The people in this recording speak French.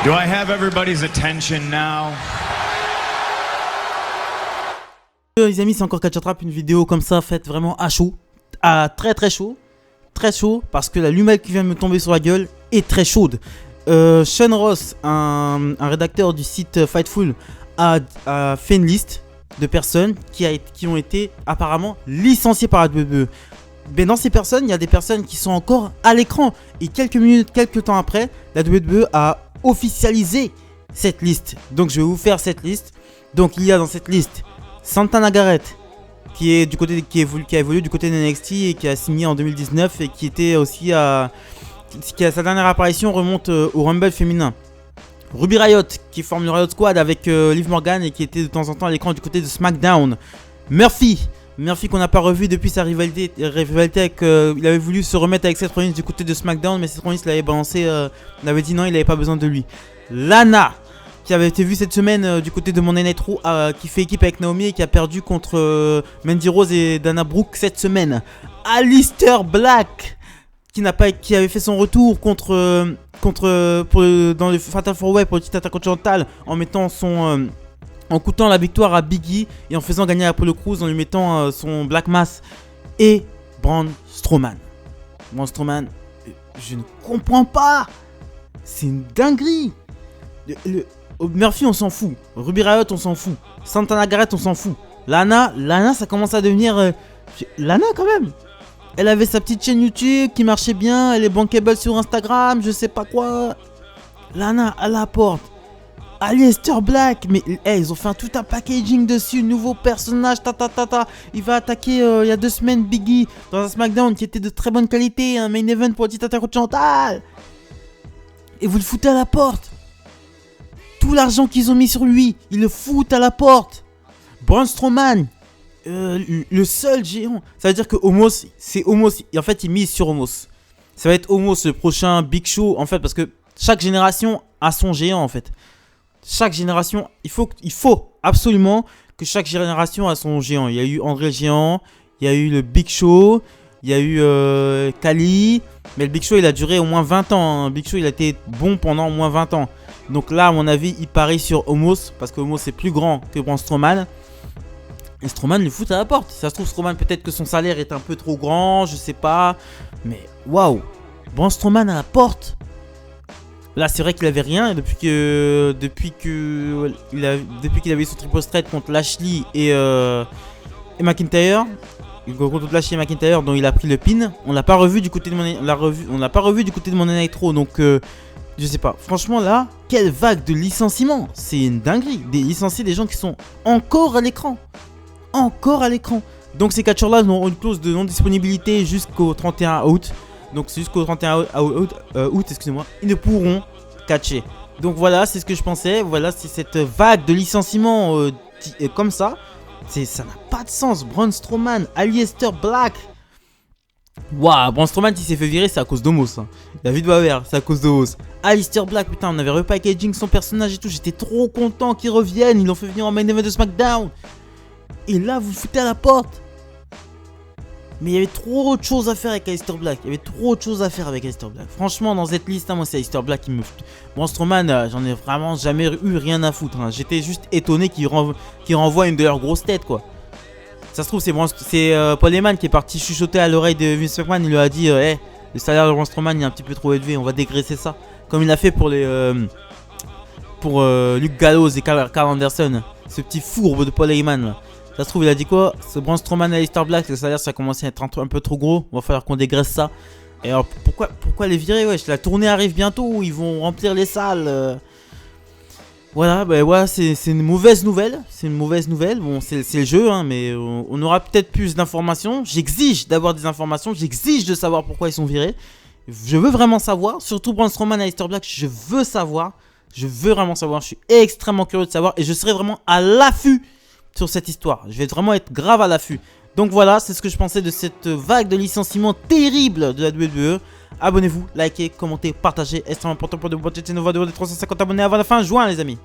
Do I have everybody's attention now? Les amis, c'est encore Catch Trap, une vidéo comme ça faite vraiment à chaud, à très chaud, parce que la lumelle qui vient de me tomber sur la gueule est très chaude. Sean Ross, un rédacteur du site Fightful, a fait une liste de personnes qui ont été apparemment licenciées par la WWE. Mais dans ces personnes, il y a des personnes qui sont encore à l'écran. Et quelques temps après, la WWE a officialisé cette liste. Donc je vais vous faire cette liste. Donc il y a dans cette liste Santana Garrett, qui a évolué du côté de NXT et qui a signé en 2019 et qui était aussi sa dernière apparition remonte au Rumble féminin. Ruby Riott, qui forme le Riott Squad avec Liv Morgan et qui était de temps en temps à l'écran du côté de SmackDown. Murphy qu'on n'a pas revu depuis sa rivalité avec... il avait voulu se remettre avec Seth Rollins du côté de SmackDown, mais Seth Rollins l'avait balancé, il avait dit non, il n'avait pas besoin de lui. Lana, qui avait été vue cette semaine du côté de Monday Night Raw, qui fait équipe avec Naomi et qui a perdu contre Mandy Rose et Dana Brooke cette semaine. Aleister Black, qui avait fait son retour dans le Fatal 4-Way pour le titre intercontinental en coûtant la victoire à Big E et en faisant gagner Apollo Crews en lui mettant son Black Mass. Et Braun Strowman. Je ne comprends pas. C'est une dinguerie. Murphy, on s'en fout. Ruby Riott, on s'en fout. Santana Garrett, on s'en fout. Lana, ça commence à devenir... Lana, quand même. Elle avait sa petite chaîne YouTube qui marchait bien. Elle est bankable sur Instagram, je sais pas quoi. Lana, à la porte. Aleister Black, mais ils ont fait tout un packaging dessus, nouveau personnage, Il va attaquer il y a 2 semaines Big E dans un SmackDown qui était de très bonne qualité, un main event pour le titre intercontinental. Et vous le foutez à la porte. Tout l'argent qu'ils ont mis sur lui, ils le foutent à la porte. Braun Strowman, le seul géant. Ça veut dire que Omos, en fait, ils misent sur Omos. Ça va être Omos le prochain Big Show, en fait, parce que chaque génération a son géant, en fait. Chaque génération, il faut absolument que chaque génération a son géant. Il y a eu André le Géant, il y a eu le Big Show, il y a eu Kali. Mais le Big Show, il a duré au moins 20 ans. Hein. Big Show, il a été bon pendant au moins 20 ans. Donc là, à mon avis, il parie sur Omos, parce que Omos est plus grand que Braun Strowman. Et Strowman le fout à la porte. Si ça se trouve, Strowman, peut-être que son salaire est un peu trop grand, je sais pas. Mais waouh, Braun Strowman à la porte. Là, c'est vrai qu'il avait rien. Et depuis qu'il avait eu son triple threat contre Lashley et McIntyre, contre Lashley et McIntyre, dont il a pris le pin, on l'a pas revu du côté de Monday Night Raw. Donc je sais pas. Franchement, là, quelle vague de licenciements. C'est une dinguerie. Licencier des gens qui sont encore à l'écran. Donc ces catcheurs-là ont une clause de non-disponibilité jusqu'au 31 août. Donc c'est jusqu'au 31 août, excusez-moi, ils ne pourront catcher. Donc voilà, c'est ce que je pensais. Voilà, c'est cette vague de licenciements comme ça. Ça n'a pas de sens. Braun Strowman, Aleister Black. Waouh, Braun Strowman, il s'est fait virer, c'est à cause d'Omos. Hein. David Bauer, c'est à cause d'Omos. Aleister Black, putain, on avait repackaging son personnage et tout. J'étais trop content qu'il revienne. Ils l'ont fait venir en main event de SmackDown. Et là, vous le foutez à la porte. Mais il y avait trop de choses à faire avec Aleister Black. Franchement, dans cette liste, hein, moi, c'est Aleister Black qui me... Braun Strowman, j'en ai vraiment jamais eu rien à foutre. Hein. J'étais juste étonné qu'il renvoie une de leurs grosses têtes, quoi. Ça se trouve, c'est Paul Heyman qui est parti chuchoter à l'oreille de Vince McMahon. Il lui a dit le salaire de Braun Strowman est un petit peu trop élevé, on va dégraisser ça. Comme il a fait pour Luke Gallows et Carl Anderson. Ce petit fourbe de Paul Heyman, là. Ça se trouve, il a dit quoi? Ce Braun Strowman et Aleister Black, le salaire ça a commencé à être un peu trop gros. Il va falloir qu'on dégraisse ça. Et alors pourquoi les virer? Wesh, la tournée arrive bientôt. Ils vont remplir les salles. Voilà, c'est une mauvaise nouvelle. Bon, c'est le jeu, hein, mais on aura peut-être plus d'informations. J'exige d'avoir des informations. J'exige de savoir pourquoi ils sont virés. Je veux vraiment savoir. Surtout Braun Strowman et Aleister Black, je veux savoir. Je veux vraiment savoir. Je suis extrêmement curieux de savoir. Et je serai vraiment à l'affût sur cette histoire. Je vais vraiment être grave à l'affût. Donc voilà, c'est ce que je pensais de cette vague de licenciements terrible de la WWE. Abonnez-vous, likez, commentez, partagez. Extrêmement important pour de vous battre de 350 abonnés avant la fin juin, les amis.